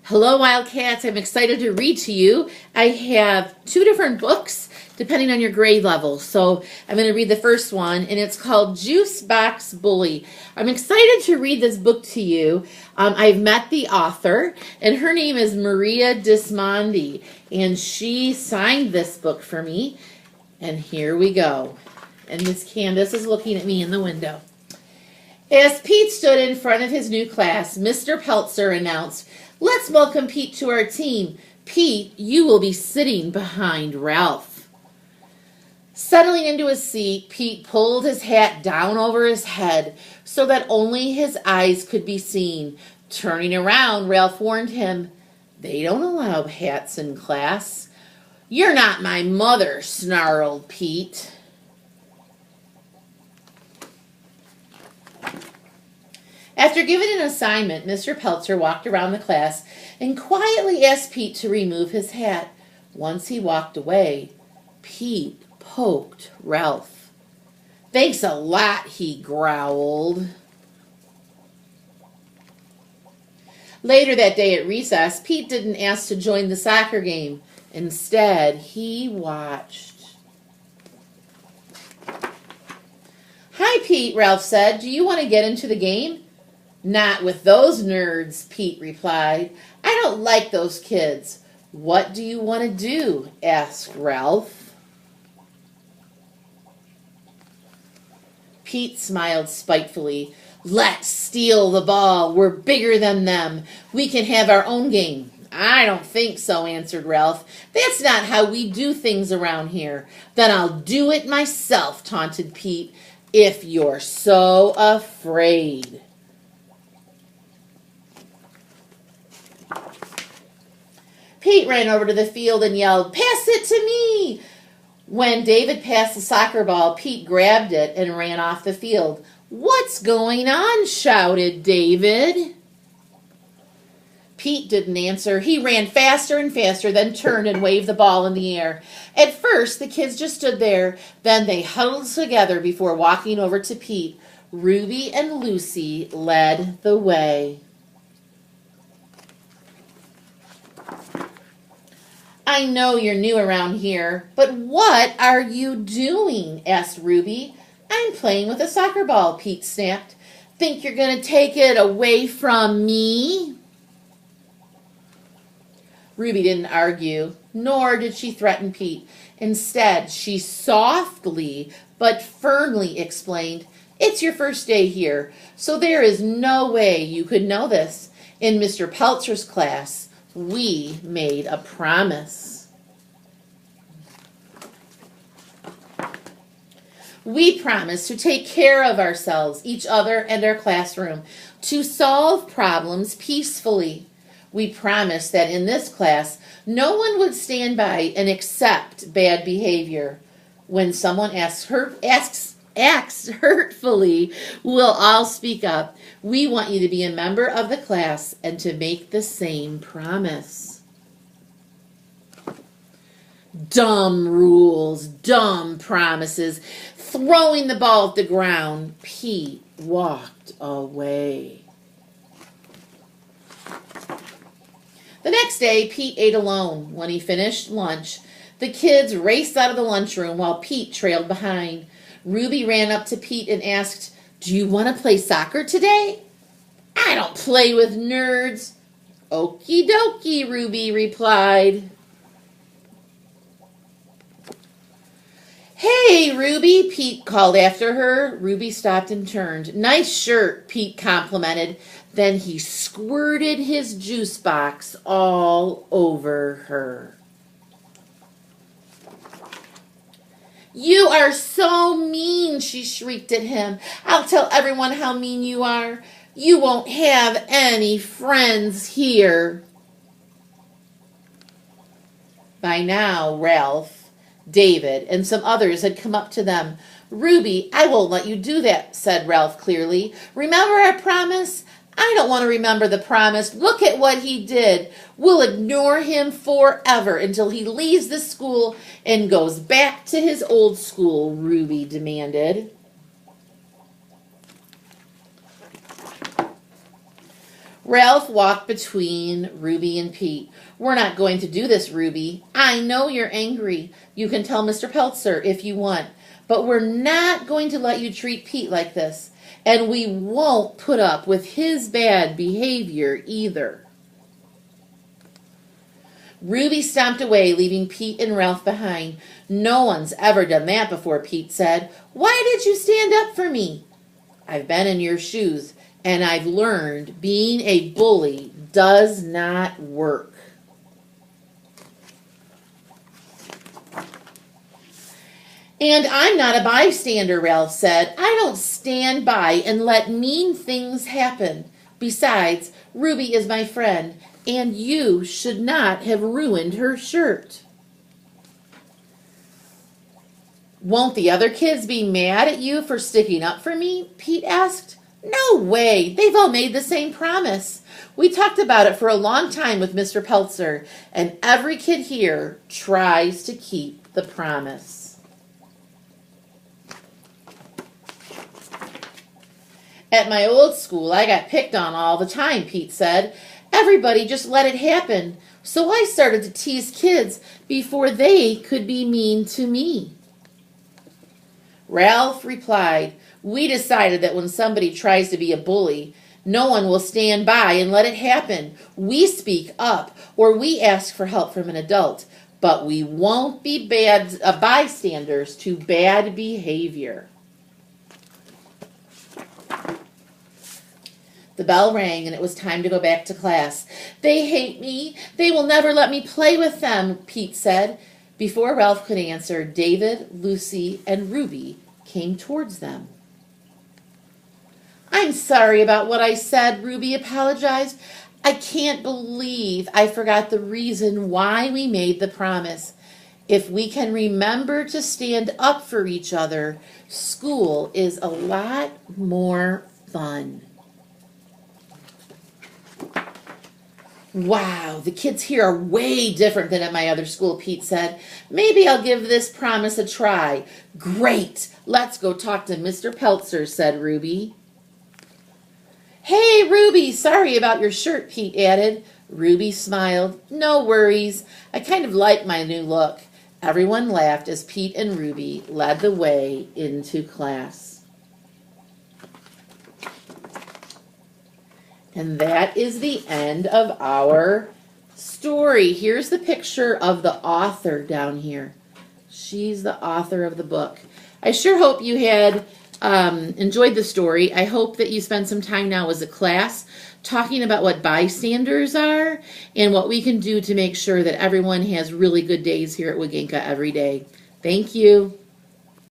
Hello, Wildcats. I'm excited to read to you. I have two different books depending on your grade level. So I'm going to read the first one, and it's called Juice Box Bully. I'm excited to read this book to you. I've met the author, and her name is Maria Dismondy, and she signed this book for me. And here we go. And Miss Candace is looking at me in the window. As Pete stood in front of his new class, Mr. Peltzer announced, "Let's welcome Pete to our team. Pete, you will be sitting behind Ralph." Settling into his seat, Pete pulled his hat down over his head so that only his eyes could be seen. Turning around, Ralph warned him, "They don't allow hats in class." "You're not my mother," snarled Pete. After giving an assignment, Mr. Peltzer walked around the class and quietly asked Pete to remove his hat. Once he walked away, Pete poked Ralph. "Thanks a lot," he growled. Later that day at recess, Pete didn't ask to join the soccer game. Instead, he watched. "Hi, Pete," Ralph said. "Do you want to get into the game?" "Not with those nerds," Pete replied. "I don't like those kids." "What do you want to do?" asked Ralph. Pete smiled spitefully. "Let's steal the ball. We're bigger than them. We can have our own game." "I don't think so," answered Ralph. "That's not how we do things around here." "Then I'll do it myself," taunted Pete, "if you're so afraid." Pete ran over to the field and yelled, "Pass it to me!" When David passed the soccer ball, Pete grabbed it and ran off the field. "What's going on?" shouted David. Pete didn't answer. He ran faster and faster, then turned and waved the ball in the air. At first, the kids just stood there. Then they huddled together before walking over to Pete. Ruby and Lucy led the way. "I know you're new around here, but what are you doing?" asked Ruby. "I'm playing with a soccer ball," Pete snapped. "Think you're going to take it away from me?" Ruby didn't argue, nor did she threaten Pete. Instead, she softly but firmly explained, "It's your first day here, so there is no way you could know this. In Mr. Peltzer's class, we made a promise. We promised to take care of ourselves, each other, and our classroom, to solve problems peacefully. We promised that in this class, no one would stand by and accept bad behavior. When someone acts hurtfully, we'll all speak up. We want you to be a member of the class and to make the same promise." Dumb rules, dumb promises. Throwing the ball at the ground, Pete walked away. The next day, Pete ate alone. When he finished lunch, the kids raced out of the lunchroom while Pete trailed behind. Ruby ran up to Pete and asked, "Do you want to play soccer today?" "I don't play with nerds." "Okie dokie," Ruby replied. "Hey, Ruby," Pete called after her. Ruby stopped and turned. "Nice shirt," Pete complimented. Then he squirted his juice box all over her. "You are so mean," she shrieked at him. "I'll tell everyone how mean you are. You won't have any friends here." By now, Ralph, David, and some others had come up to them. "Ruby, I won't let you do that," said Ralph clearly. "Remember our promise?" "I don't want to remember the promise. Look at what he did. We'll ignore him forever until he leaves this school and goes back to his old school," Ruby demanded. Ralph walked between Ruby and Pete. We're not going to do this, Ruby. I know you're angry. You can tell Mr. Peltzer if you want. But we're not going to let you treat Pete like this. And we won't put up with his bad behavior either. Ruby stomped away, leaving Pete and Ralph behind. No one's ever done that before, Pete said. Why did you stand up for me? I've been in your shoes, and I've learned being a bully does not work. And I'm not a bystander, Ralph said. I don't stand by and let mean things happen. Besides, Ruby is my friend, and you should not have ruined her shirt. Won't the other kids be mad at you for sticking up for me? Pete asked. No way. They've all made the same promise. We talked about it for a long time with Mr. Peltzer, and every kid here tries to keep the promise. At my old school, I got picked on all the time, Pete said. Everybody just let it happen. So I started to tease kids before they could be mean to me. Ralph replied, we decided that when somebody tries to be a bully, no one will stand by and let it happen. We speak up or we ask for help from an adult, but we won't be bystanders to bad behavior. The bell rang and it was time to go back to class. They hate me. They will never let me play with them, Pete said. Before Ralph could answer, David, Lucy, and Ruby came towards them. I'm sorry about what I said, Ruby apologized. I can't believe I forgot the reason why we made the promise. If we can remember to stand up for each other, school is a lot more fun. Wow, the kids here are way different than at my other school, Pete said. Maybe I'll give this promise a try. Great, let's go talk to Mr. Peltzer, said Ruby. Hey, Ruby, sorry about your shirt, Pete added. Ruby smiled. No worries, I kind of like my new look. Everyone laughed as Pete and Ruby led the way into class. And that is the end of our story. Here's the picture of the author down here. She's the author of the book. I sure hope you had enjoyed the story. I hope that you spend some time now as a class talking about what bystanders are and what we can do to make sure that everyone has really good days here at Wageenka every day. Thank you.